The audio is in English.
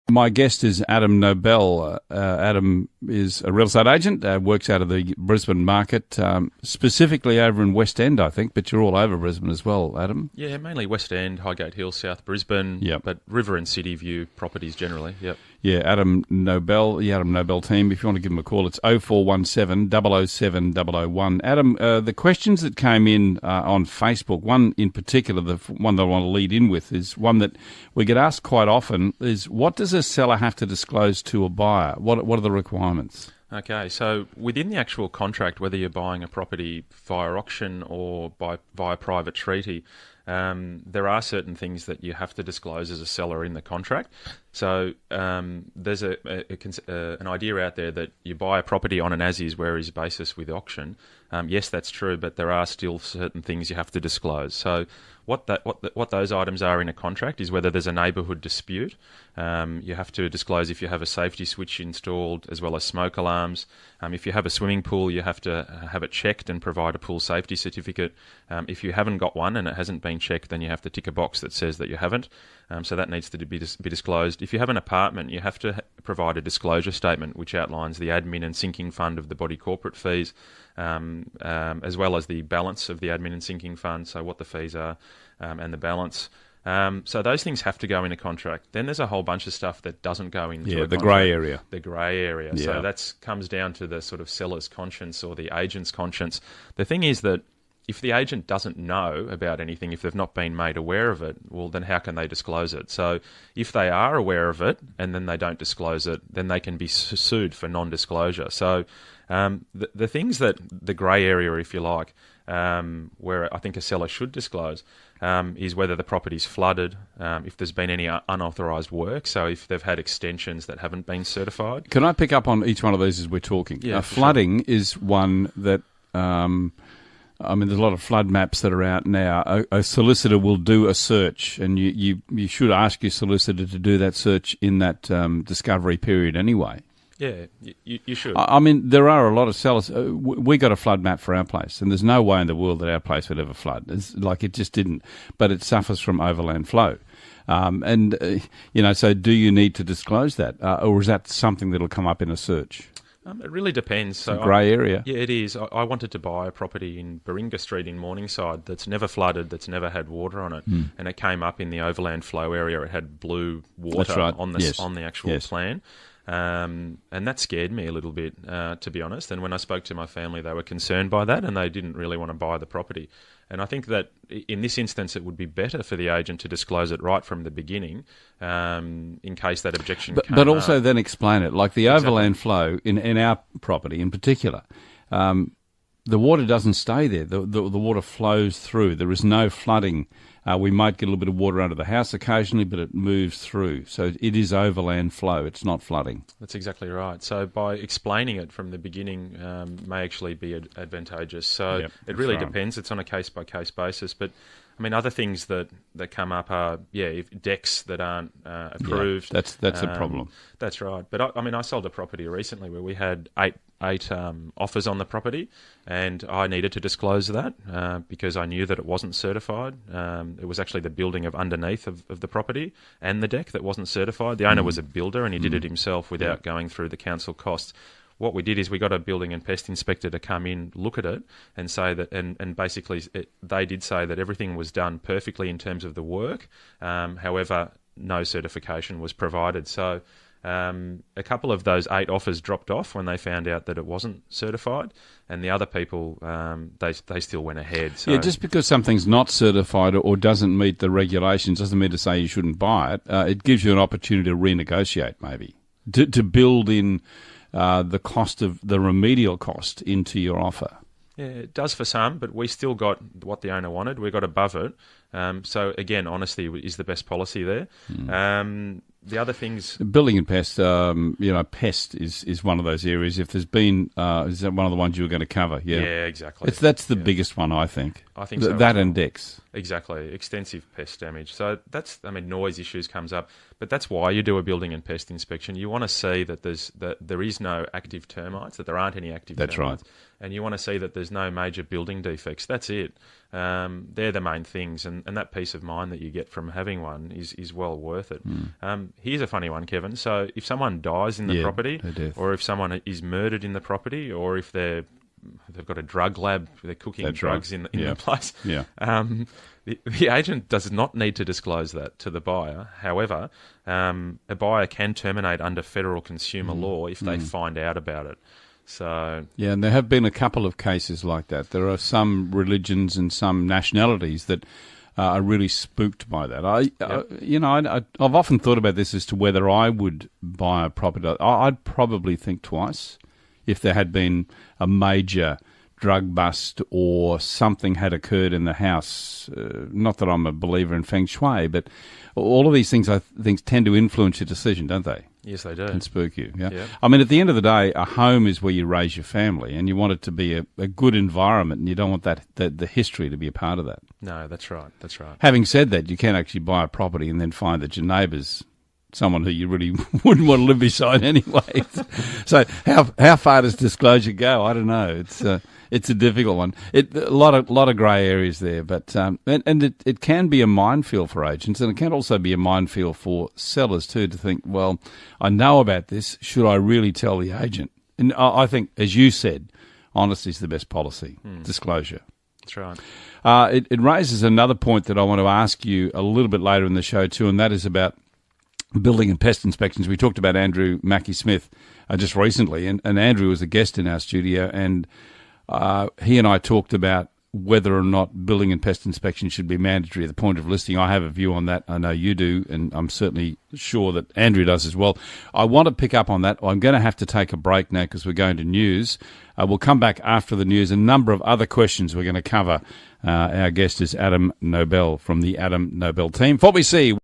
My guest is Adam Nobel. Adam is a real estate agent, works out of the Brisbane market, specifically over in West End, I think, but you're all over Brisbane as well, Adam. Yeah, mainly West End, Highgate Hill, South Brisbane, but river and city view properties generally, Yeah, Adam Nobel, the Adam Nobel team. If you want to give them a call, it's 0417 007 001. Adam, the questions that came in on Facebook, one in particular, the one that I want to lead in with, is one that we get asked quite often, is what does a seller have to disclose to a buyer? What are the requirements? Okay, so within the actual contract, whether you're buying a property via auction or via private treaty, there are certain things that you have to disclose as a seller in the contract. So there's an idea out there that you buy a property on an as-is, where-is basis with auction. Yes, that's true, but there are still certain things you have to disclose. So what those items are in a contract is whether there's a neighbourhood dispute. You have to disclose if you have a safety switch installed, as well as smoke alarms. If you have a swimming pool, you have to have it checked and provide a pool safety certificate. If you haven't got one and it hasn't been checked, then you have to tick a box that says that you haven't. So that needs to be disclosed. If you have an apartment, you have to provide a disclosure statement which outlines the admin and sinking fund of the body corporate fees, as well as the balance of the admin and sinking fund, so what the fees are and the balance. So those things have to go in a contract. Then there's a whole bunch of stuff that doesn't go into a contract. The grey area. The grey area. Yeah. So that comes down to the sort of seller's conscience or the agent's conscience. The thing is that if the agent doesn't know about anything, if they've not been made aware of it, well, then how can they disclose it? So if they are aware of it and then they don't disclose it, then they can be sued for non-disclosure. So the things that the grey area, if you like, where I think a seller should disclose, is whether the property's flooded, if there's been any unauthorised work, so if they've had extensions that haven't been certified. Can I pick up on each one of these as we're talking? Yeah, flooding is one that... there's a lot of flood maps that are out now. A solicitor will do a search, and you should ask your solicitor to do that search in that discovery period anyway. Yeah, you should. There are a lot of sellers. We got a flood map for our place, and there's no way in the world that our place would ever flood. It just didn't. But it suffers from overland flow. So do you need to disclose that? Or is that something that'll come up in a search? It really depends. So grey area. Yeah, it is. I wanted to buy a property in Baringa Street in Morningside that's never flooded, that's never had water on it, and it came up in the overland flow area. It had blue water on the actual plan. And that scared me a little bit, to be honest. And when I spoke to my family, they were concerned by that, and they didn't really want to buy the property. And I think that in this instance, it would be better for the agent to disclose it right from the beginning, in case that objection came But also up. then explain it. Like the overland flow in our property in particular, the water doesn't stay there. The water flows through. There is no flooding. We might get a little bit of water under the house occasionally, but it moves through. So it is overland flow. It's not flooding. That's exactly right. So by explaining it from the beginning may actually be advantageous. So it really depends. It's on a case-by-case basis. But, other things that come up are, if decks that aren't approved. Yeah, that's a problem. That's right. But, I sold a property recently where we had eight offers on the property, and I needed to disclose that because I knew that it wasn't certified. It was actually the building of underneath of the property and the deck that wasn't certified. The owner was a builder, and he did it himself without going through the council costs. What we did is we got a building and pest inspector to come in, look at it, and say that, and basically they did say that everything was done perfectly in terms of the work. However, no certification was provided. So a couple of those 8 offers dropped off when they found out that it wasn't certified, and the other people, they still went ahead. So. Yeah, just because something's not certified or doesn't meet the regulations doesn't mean to say you shouldn't buy it. It gives you an opportunity to renegotiate, maybe, to build in the cost of the remedial cost into your offer. Yeah, it does for some, but we still got what the owner wanted. We got above it. So again, honesty is the best policy there. The other things... Building and pest, pest is one of those areas. If there's been... is that one of the ones you were going to cover? Yeah, exactly. That's the biggest one, I think. I think so. That and decks. Exactly. Extensive pest damage. So that's... noise issues comes up. But that's why you do a building and pest inspection. You want to see that there is no active termites, that there aren't any active termites. That's right. And you want to see that there's no major building defects. That's it. They're the main things, and that peace of mind that you get from having one is well worth it. Here's a funny one, Kevin. So if someone dies in the property, or if someone is murdered in the property, or if they've got a drug lab, they're cooking drugs in the place, the agent does not need to disclose that to the buyer. However, a buyer can terminate under federal consumer law if they find out about it. So yeah, and there have been a couple of cases like that. There are some religions and some nationalities that are really spooked by that. I've often thought about this as to whether I would buy a property. I'd probably think twice if there had been a major drug bust or something had occurred in the house. Not that I'm a believer in feng shui, but all of these things I think tend to influence your decision, don't they? Yes, they do. And spook you. Yeah. I mean, at the end of the day, a home is where you raise your family, and you want it to be a good environment, and you don't want the history to be a part of that. No, that's right. That's right. Having said that, you can actually buy a property and then find that your neighbour's someone who you really wouldn't want to live beside anyway. So how far does disclosure go? I don't know. It's a difficult one. A lot of grey areas there, but and it can be a minefield for agents, and it can also be a minefield for sellers too, to think, well, I know about this. Should I really tell the agent? And I think, as you said, honesty is the best policy. Disclosure. That's right. It raises another point that I want to ask you a little bit later in the show too, and that is about building and pest inspections. We talked about Andrew Mackey-Smith just recently, and Andrew was a guest in our studio, and he and I talked about whether or not building and pest inspection should be mandatory at the point of listing. I have a view on that. I know you do, and I'm certainly sure that Andrew does as well. I want to pick up on that. I'm going to have to take a break now because we're going to news. We'll come back after the news. A number of other questions we're going to cover. Our guest is Adam Nobel from the Adam Nobel team. 4BC.